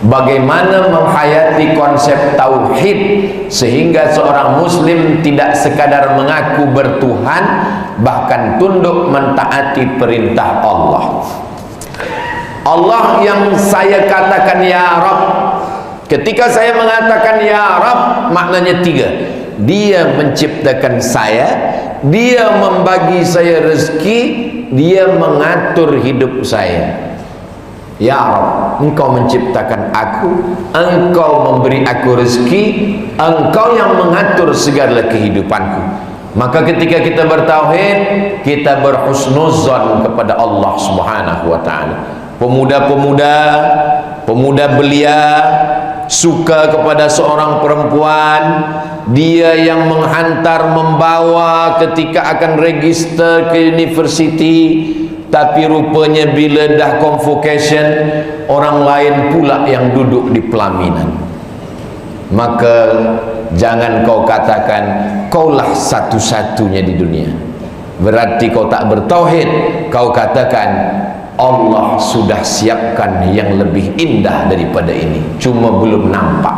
bagaimana menghayati konsep tauhid sehingga seorang muslim tidak sekadar mengaku bertuhan, bahkan tunduk mentaati perintah Allah. Allah yang saya katakan ya Rabb, ketika saya mengatakan ya Rabb, maknanya tiga. Dia menciptakan saya, dia membagi saya rezeki, dia mengatur hidup saya. Ya Rabb, engkau menciptakan aku, engkau memberi aku rezeki, engkau yang mengatur segala kehidupanku. Maka ketika kita bertauhid, kita berhusnuzan kepada Allah Subhanahu wa ta'ala. Pemuda belia suka kepada seorang perempuan, dia yang menghantar membawa ketika akan register ke university, tapi rupanya bila dah convocation, orang lain pula yang duduk di pelaminan. Maka jangan kau katakan kaulah satu-satunya di dunia, berarti kau tak bertauhid. Kau katakan Allah sudah siapkan yang lebih indah daripada ini, cuma belum nampak.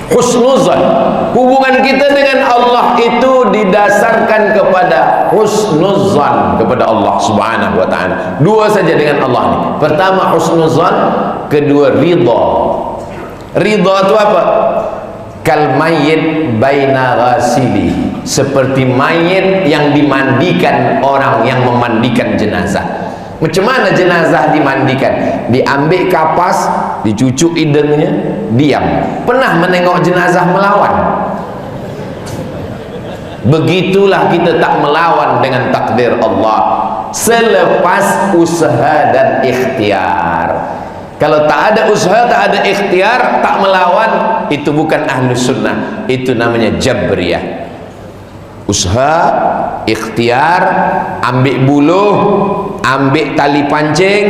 Husnuzan, hubungan kita dengan Allah itu didasarkan kepada husnuzan kepada Allah Subhanahu wa ta'ala. Dua saja dengan Allah ni. Pertama husnuzan, kedua ridha. Ridha itu apa? Kal mayyit baina ghasili, seperti mayit yang dimandikan orang yang memandikan jenazah. Macam mana jenazah dimandikan? Diambil kapas, dicucuk hidungnya, diam. Pernah menengok jenazah melawan? Begitulah kita tak melawan dengan takdir Allah selepas usaha dan ikhtiar. Kalau tak ada usaha, tak ada ikhtiar, tak melawan, itu bukan ahlus sunnah, itu namanya jabriyah. Usaha, ikhtiar, ambil buluh, ambil tali pancing,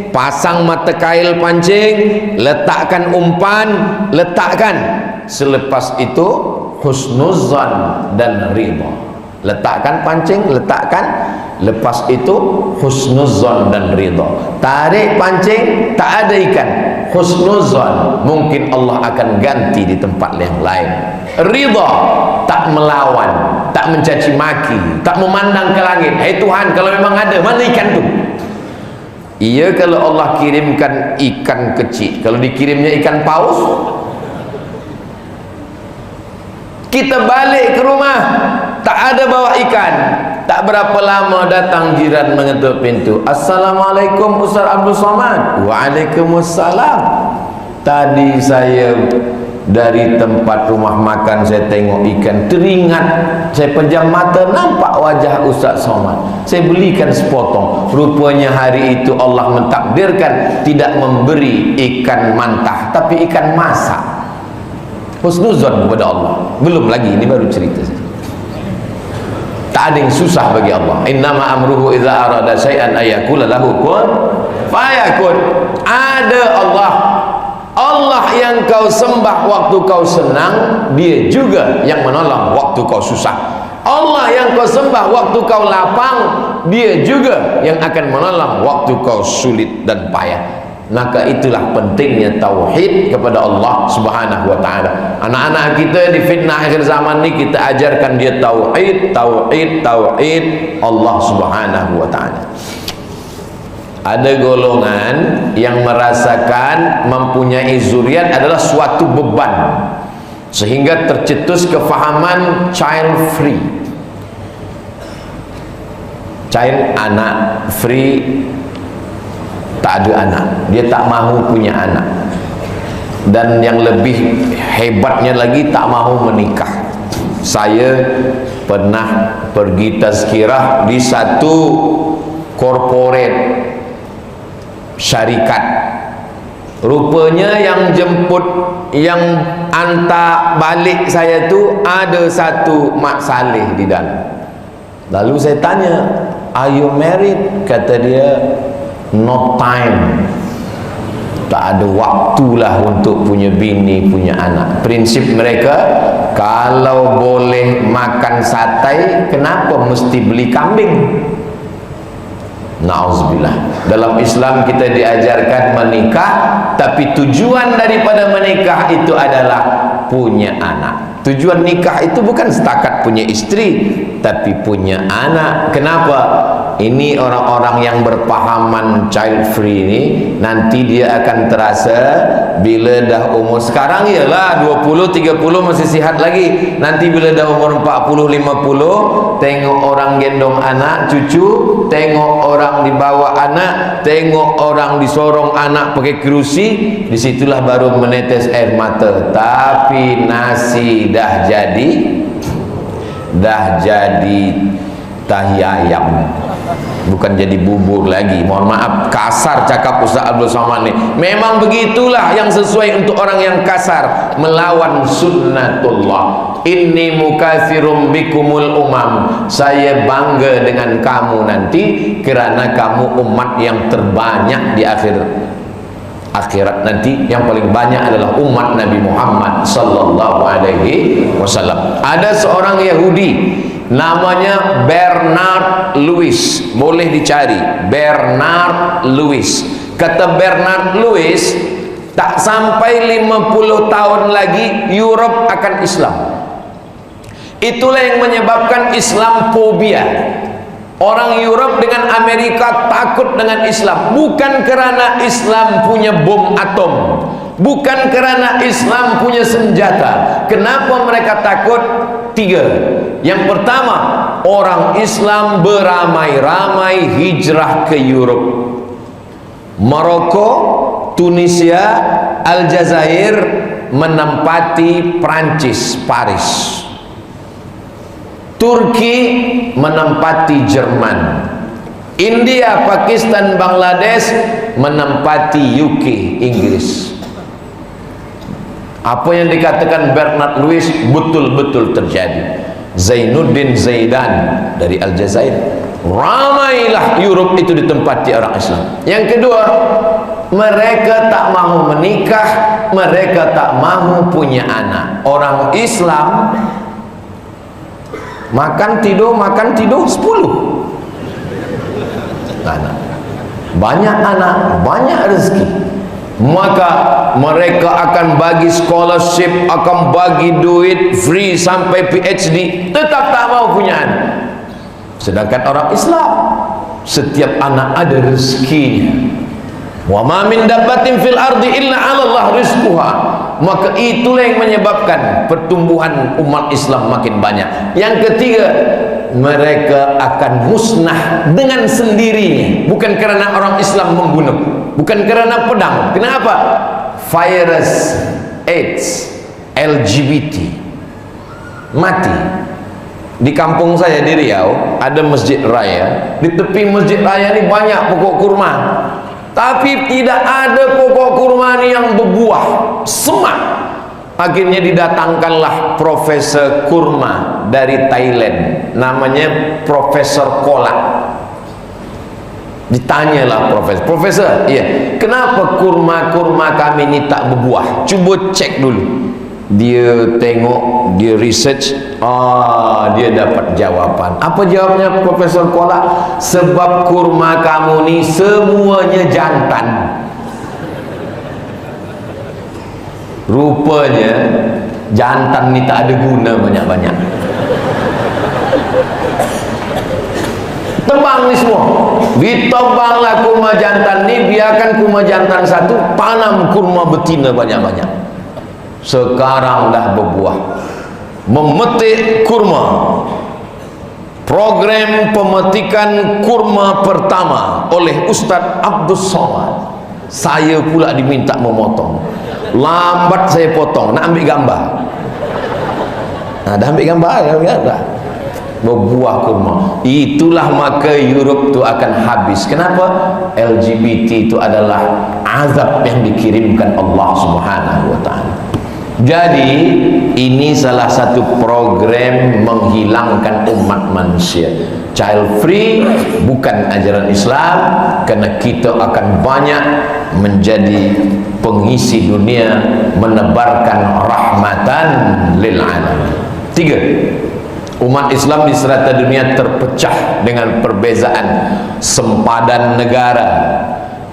pasang mata kail pancing, letakkan umpan, letakkan. Selepas itu husnuzan dan ridha. Letakkan pancing, letakkan. Lepas itu husnuzan dan ridha. Tarik pancing, tak ada ikan, husnuzan, mungkin Allah akan ganti di tempat yang lain. Ridha, tak melawan, tak mencaci maki, tak memandang ke langit. Hai Tuhan, kalau memang ada, mana ikan tu? Iya, kalau Allah kirimkan ikan kecil. Kalau dikirimnya ikan paus, kita balik ke rumah, tak ada bawa ikan. Tak berapa lama datang jiran mengetuk pintu. Assalamualaikum Ustaz Abdul Somad. Waalaikumsalam. Tadi saya dari tempat rumah makan, saya tengok ikan, teringat, saya pejam mata, nampak wajah Ustaz Somad. Saya belikan sepotong. Rupanya hari itu Allah mentakdirkan tidak memberi ikan mantah, tapi ikan masak. Husnuzan kepada Allah. Belum lagi, ini baru cerita saja. Tak ada yang susah bagi Allah. Innama amruhu idza arada syai'an ayaqula lahu kun fayakun. Ada Allah. Allah yang kau sembah waktu kau senang, dia juga yang menolong waktu kau susah. Allah yang kau sembah waktu kau lapang, dia juga yang akan menolong waktu kau sulit dan payah. Maka itulah pentingnya tauhid kepada Allah Subhanahu wa ta'ala. Anak-anak kita di fitnah akhir zaman ni, kita ajarkan dia tauhid, tauhid, tauhid Allah Subhanahu wa ta'ala. Ada golongan yang merasakan mempunyai zuriat adalah suatu beban, sehingga tercetus kefahaman child free. Child, anak, free, tak ada anak, dia tak mahu punya anak. Dan yang lebih hebatnya lagi, tak mahu menikah. Saya pernah pergi tazkirah di satu corporate syarikat. Rupanya yang jemput, yang hantar balik saya tu ada satu Mak Saleh di dalam. Lalu saya tanya, are you married? Kata dia, no time, tak ada waktulah untuk punya bini, punya anak. Prinsip mereka, kalau boleh makan satai, kenapa mesti beli kambing? Na'udzubillah. Dalam Islam kita diajarkan menikah, tapi tujuan daripada menikah itu adalah punya anak. Tujuan nikah itu bukan setakat punya istri, tapi punya anak. Kenapa? Ini orang-orang yang berpahaman child free ini, nanti dia akan terasa bila dah umur sekarang ialah 20-30 masih sihat lagi. Nanti bila dah umur 40-50, tengok orang gendong anak cucu, tengok orang dibawa anak, tengok orang disorong anak pakai kerusi, disitulah baru menetes air mata. Tapi nasi dah jadi tahi ayam, bukan jadi bubur lagi. Mohon maaf kasar cakap Ustaz Abdul Somad ni. Memang begitulah yang sesuai untuk orang yang kasar, melawan sunnatullah. Inni mukatsirum bikumul umam, saya bangga dengan kamu nanti kerana kamu umat yang terbanyak di akhirat nanti. Yang paling banyak adalah umat Nabi Muhammad sallallahu alaihi wasallam. Ada seorang Yahudi namanya Bernard Lewis, boleh dicari Bernard Lewis. Kata Bernard Lewis, tak sampai 50 tahun lagi Europe akan Islam. Itulah yang menyebabkan Islamophobia. Orang Europe dengan Amerika takut dengan Islam, bukan kerana Islam punya bom atom, bukan kerana Islam punya senjata. Kenapa mereka takut? 3. Yang pertama, orang Islam beramai-ramai hijrah ke Europe. Maroko, Tunisia, Aljazair menempati Prancis, Paris. Turki menempati Jerman. India, Pakistan, Bangladesh menempati UK, Inggris. Apa yang dikatakan Bernard Lewis betul-betul terjadi. Zainuddin Zaidan dari Aljazair, ramailah Europe itu ditempati orang Islam. Yang kedua, mereka tak mahu menikah, mereka tak mahu punya anak. Orang Islam makan tidur 10 anak, banyak anak, banyak rezeki. Maka mereka akan bagi scholarship, akan bagi duit free sampai PhD, tetap tak mau punya anak. Sedangkan orang Islam, setiap anak ada rezekinya. Wa ma min dabbatin fil ardi illa 'ala Allah rizquha. Maka itulah yang menyebabkan pertumbuhan umat Islam makin banyak. Yang ketiga, mereka akan musnah dengan sendirinya, bukan kerana orang Islam membunuh, bukan kerana pedang. Kenapa? Virus, AIDS, LGBT mati. Di kampung saya di Riau ada masjid raya. Di tepi masjid raya ini banyak pokok kurma, tapi tidak ada pokok kurma ini yang berbuah, semak. Akhirnya didatangkanlah profesor kurma dari Thailand, namanya Profesor Kolak. Ditanyalah profesor, iya, kenapa kurma-kurma kami ini tak berbuah? Cuba cek dulu. Dia tengok, dia research, dia dapat jawapan. Apa jawabnya Profesor Kolak? Sebab kurma kamu ni semuanya jantan. Rupanya jantan ni tak ada guna banyak-banyak. Tebang ni semua, ditebanglah kurma jantan ni, biarkan kurma jantan satu, tanam kurma betina banyak-banyak. Sekarang dah berbuah. Memetik kurma, program pemetikan kurma pertama oleh Ustaz Abdul Somad. Saya pula diminta memotong. Lambat saya potong, nak ambil gambar. Dah ambil gambar, dah berbuah kurma. Itulah maka Europe tu akan habis. Kenapa? LGBT itu adalah azab yang dikirimkan Allah Subhanahu wa taala. Jadi ini salah satu program menghilangkan umat manusia. Child free bukan ajaran Islam, kerana kita akan banyak menjadi pengisi dunia, menebarkan rahmatan lil alamin. 3. Umat Islam di serata dunia terpecah dengan perbezaan sempadan negara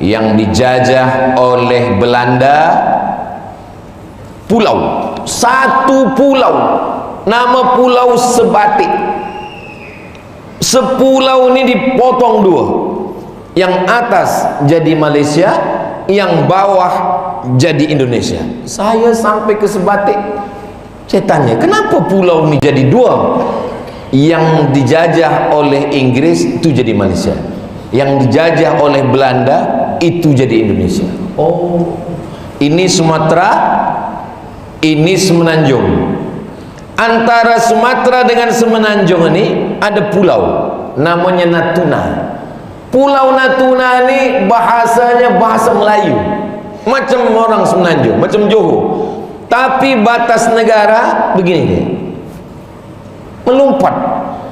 yang dijajah oleh Belanda. Pulau, satu pulau, nama pulau Sebatik. Sepulau ini dipotong dua, yang atas jadi Malaysia, yang bawah jadi Indonesia. Saya sampai ke Sebatik, saya tanya, kenapa pulau ini jadi dua? Yang dijajah oleh Inggris itu jadi Malaysia, yang dijajah oleh Belanda itu jadi Indonesia. Oh, ini Sumatera, ini Semenanjung. Antara Sumatera dengan Semenanjung ini ada pulau namanya Natuna. Pulau Natuna ini bahasanya bahasa Melayu, macam orang Semenanjung, macam Johor. Tapi batas negara begini nih, melompat.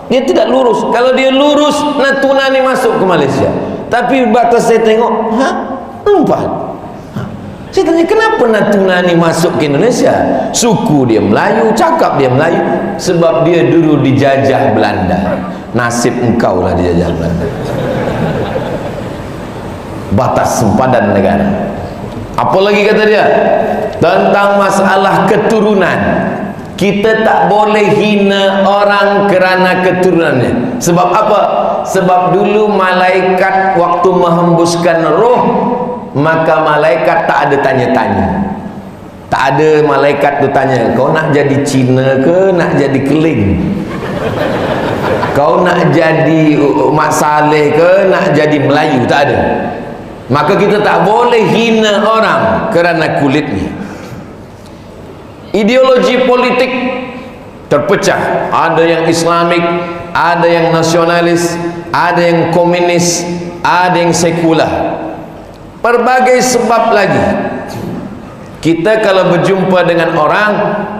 Dia tidak lurus. Kalau dia lurus, Natuna ini masuk ke Malaysia. Tapi batas saya tengok, melompat. Saya tanya, kenapa Natuna ini masuk ke Indonesia? Suku dia Melayu, cakap dia Melayu. Sebab dia dulu dijajah Belanda. Nasib engkau lah dijajah Belanda. Batas sempadan negara. Apa lagi kata dia? Tentang masalah keturunan. Kita tak boleh hina orang kerana keturunannya. Sebab apa? Sebab dulu malaikat waktu menghembuskan roh, maka malaikat tak ada tanya-tanya. Tak ada malaikat tu tanya, kau nak jadi Cina ke nak jadi Keling? Kau nak jadi Mak Saleh ke nak jadi Melayu? Tak ada. Maka kita tak boleh hina orang kerana kulitnya. Ideologi politik terpecah. Ada yang Islamik, ada yang nasionalis, ada yang komunis, ada yang sekular. Berbagai sebab lagi. Kita kalau berjumpa dengan orang,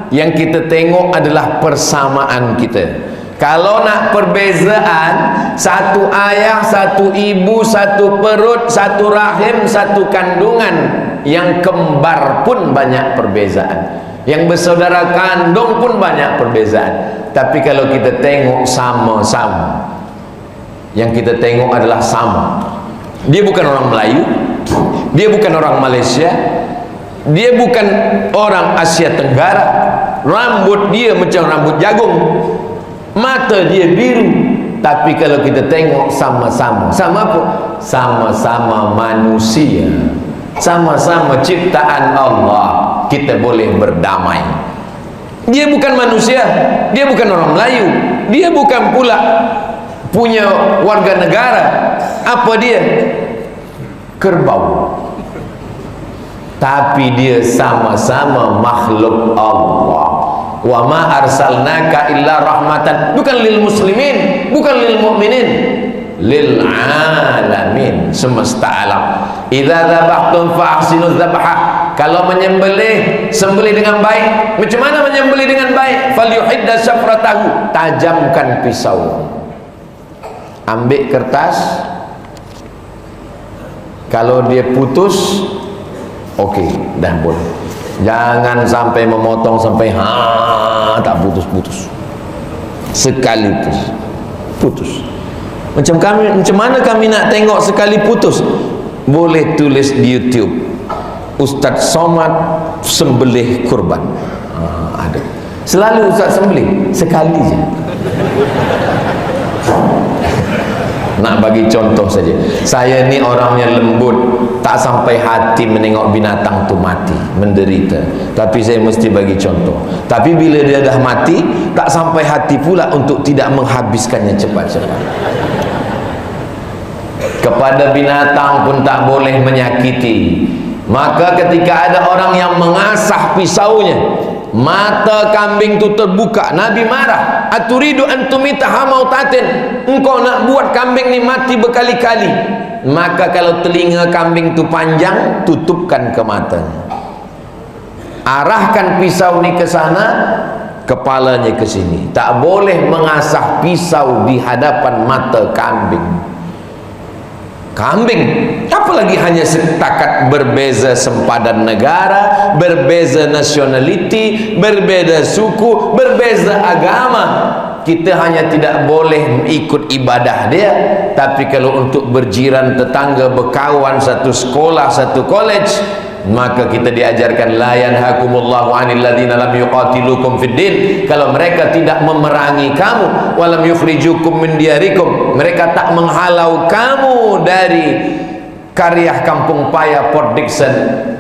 yang kita tengok adalah persamaan kita. Kalau nak perbezaan, satu ayah, satu ibu, satu perut, satu rahim, satu kandungan, yang kembar pun banyak perbezaan, yang bersaudara kandung pun banyak perbezaan. Tapi kalau kita tengok sama-sama, yang kita tengok adalah sama. Dia bukan orang Melayu, dia bukan orang Malaysia, dia bukan orang Asia Tenggara. Rambut dia macam rambut jagung, mata dia biru. Tapi kalau kita tengok sama-sama, sama apa? Sama-sama manusia, sama-sama ciptaan Allah, kita boleh berdamai. Dia bukan manusia, dia bukan orang Melayu, dia bukan pula punya warga negara. Apa dia? Kerbau. Tapi dia sama-sama makhluk Allah. Wa ma arsalnaka illa rahmatan, bukan lil muslimin, bukan lil mu'minin, lil alamin, semesta alam. Idza dzabhtum fa ahsinuz dzabha. Kalau menyembelih, sembelih dengan baik. Macam mana menyembelih dengan baik? Falyuhidda syafratahu, tajamkan pisau. Ambil kertas, kalau dia putus, okey, dah boleh. Jangan sampai memotong sampai tak putus-putus. Sekali putus. Macam mana kami nak tengok sekali putus? Boleh tulis di YouTube, Ustaz Somad sembelih kurban. Ada. Selalu Ustaz sembelih sekali je. Nak bagi contoh saja, saya ni orangnya lembut, tak sampai hati menengok binatang tu mati, menderita. Tapi saya mesti bagi contoh. Tapi bila dia dah mati, tak sampai hati pula untuk tidak menghabiskannya cepat-cepat. Kepada binatang pun tak boleh menyakiti. Maka ketika ada orang yang mengasah pisaunya, mata kambing tu terbuka, Nabi marah. Aturidu antumita hamautatin, engkau nak buat kambing ni mati berkali-kali. Maka kalau telinga kambing tu panjang, tutupkan ke matanya, arahkan pisau ni ke sana, kepalanya ke sini. Tak boleh mengasah pisau di hadapan mata kambing. Apalagi hanya setakat berbeza sempadan negara, berbeza nationality, berbeza suku, berbeza agama. kita hanya tidak boleh ikut ibadah dia, tapi kalau untuk berjiran tetangga, berkawan, satu sekolah, satu college, maka kita diajarkan la yanhakumullahu 'anil ladzina lam yuqatilukum fid din. Kalau mereka tidak memerangi kamu, walam yukhrijukum min diyarikum, mereka tak menghalau kamu dari Karyah Kampung Paya Port Dickson,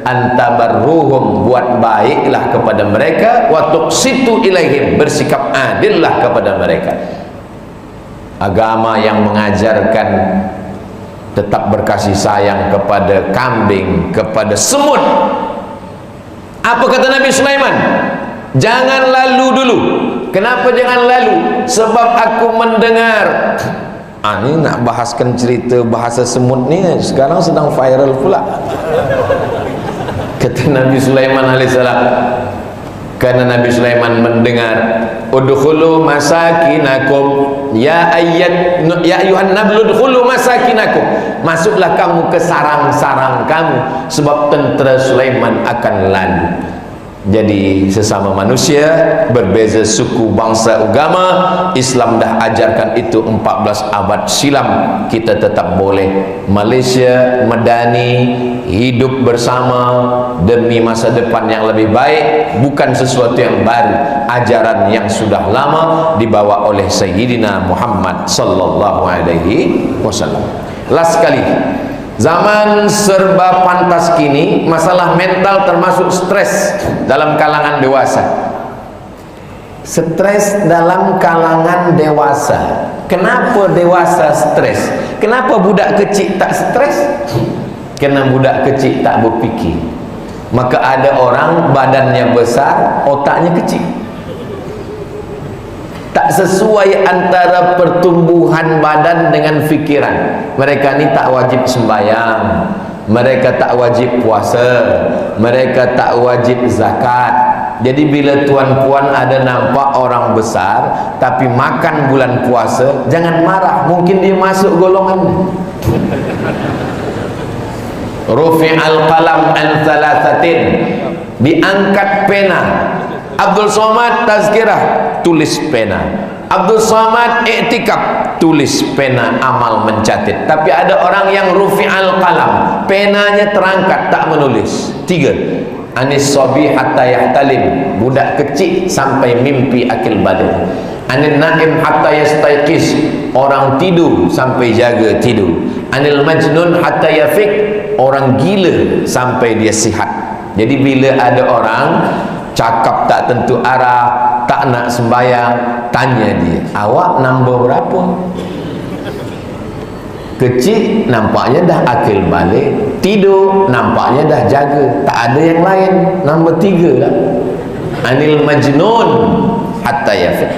antabarruhum, buat baiklah kepada mereka, wa tuqsitu ilaihim, bersikap adillah kepada mereka. Agama yang mengajarkan tetap berkasih sayang kepada kambing, kepada semut. Apa kata Nabi Sulaiman? Jangan lalu dulu. Kenapa jangan lalu? Sebab aku mendengar. Ini nak bahaskan cerita bahasa semut ni sekarang sedang viral pula. Kata Nabi Sulaiman alaihissalam, karena Nabi Sulaiman mendengar, udkhulu masakinakum ya ayuhan nablu udkhulu masakinakum, masuklah kamu ke sarang-sarang kamu, sebab tentera Sulaiman akan lalu. Jadi sesama manusia, berbeza suku, bangsa, agama, Islam dah ajarkan itu 14 abad silam. Kita tetap boleh Malaysia Madani, hidup bersama demi masa depan yang lebih baik, bukan sesuatu yang baru, ajaran yang sudah lama dibawa oleh Sayyidina Muhammad sallallahu alaihi wasallam. Last sekali, zaman serba pantas kini, masalah mental termasuk stres dalam kalangan dewasa. Stres dalam kalangan dewasa. Kenapa dewasa stres? Kenapa budak kecil tak stres? Kerana budak kecil tak berfikir. Maka ada orang badannya besar, otaknya kecil. Tak sesuai antara pertumbuhan badan dengan fikiran. Mereka ni tak wajib sembahyang, mereka tak wajib puasa, mereka tak wajib zakat. Jadi bila tuan-puan ada nampak orang besar tapi makan bulan puasa, jangan marah, mungkin dia masuk golongan. Rufi'al qalam an thalathatin, diangkat pena. Abdul Somad tazkirah, tulis pena. Abdul Somad i'tikaf, tulis pena amal mencatat. Tapi ada orang yang rufi'al qalam, penanya terangkat tak menulis. 3. Anis sobi hatta yahtalim, budak kecil sampai mimpi akil balik. Anil naim hatta yastaiqis, orang tidur sampai jaga tidur. Anil majnun hatta yafik, orang gila sampai dia sihat. Jadi bila ada orang cakap tak tentu arah, tak nak sembahyang, tanya dia, awak nombor berapa? Kecil nampaknya dah akil balik, tidur nampaknya dah jaga, tak ada yang lain, nombor 3 lah. Anil majnun hatta yafik.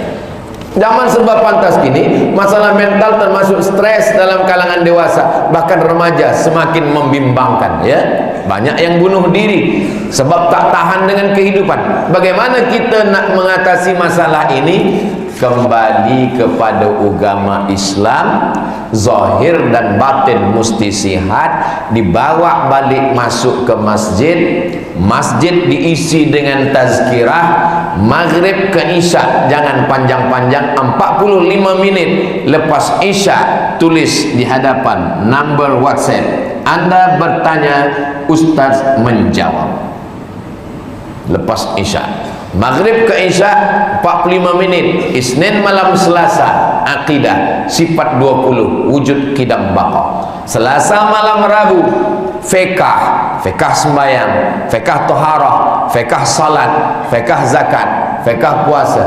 Zaman serba pantas kini, masalah mental termasuk stres dalam kalangan dewasa, bahkan remaja semakin membimbangkan, ya. Banyak yang bunuh diri sebab tak tahan dengan kehidupan. Bagaimana kita nak mengatasi masalah ini? Kembali kepada agama Islam, zahir dan batin mesti sihat, dibawa balik masuk ke masjid, masjid diisi dengan tazkirah, maghrib ke isya jangan panjang-panjang, 45 minit lepas isya tulis di hadapan number WhatsApp, Anda bertanya, Ustaz menjawab. Lepas isya, maghrib ke isya 45 minit, Isnin malam Selasa akidah sifat 20 wujud kidam baqa, Selasa malam Rabu fiqah sembahyang, fiqah taharah, fiqah salat, fiqah zakat, fiqah puasa.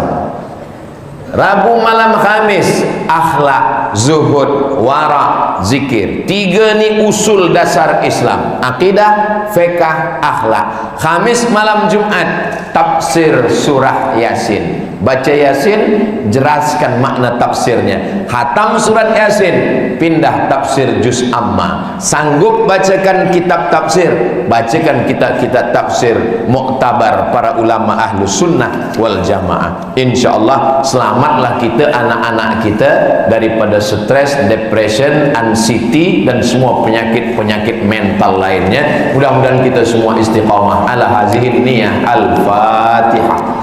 Rabu malam Khamis akhlak, zuhud, wara, zikir. 3 ni usul dasar Islam, akidah, fiqh, akhlak. Khamis malam Jumat tafsir surah Yasin, baca Yasin, jelaskan makna tafsirnya. Khatam surat Yasin, pindah tafsir juz amma. Sanggup bacakan kitab tafsir, bacakan kitab-kitab tafsir muktabar para ulama ahlu sunnah wal jamaah. InsyaAllah selamatlah kita, anak-anak kita daripada stres, depression, anxiety dan semua penyakit-penyakit mental lainnya. Mudah-mudahan kita semua istiqamah ala hazihin niyah. Al-Fatihah.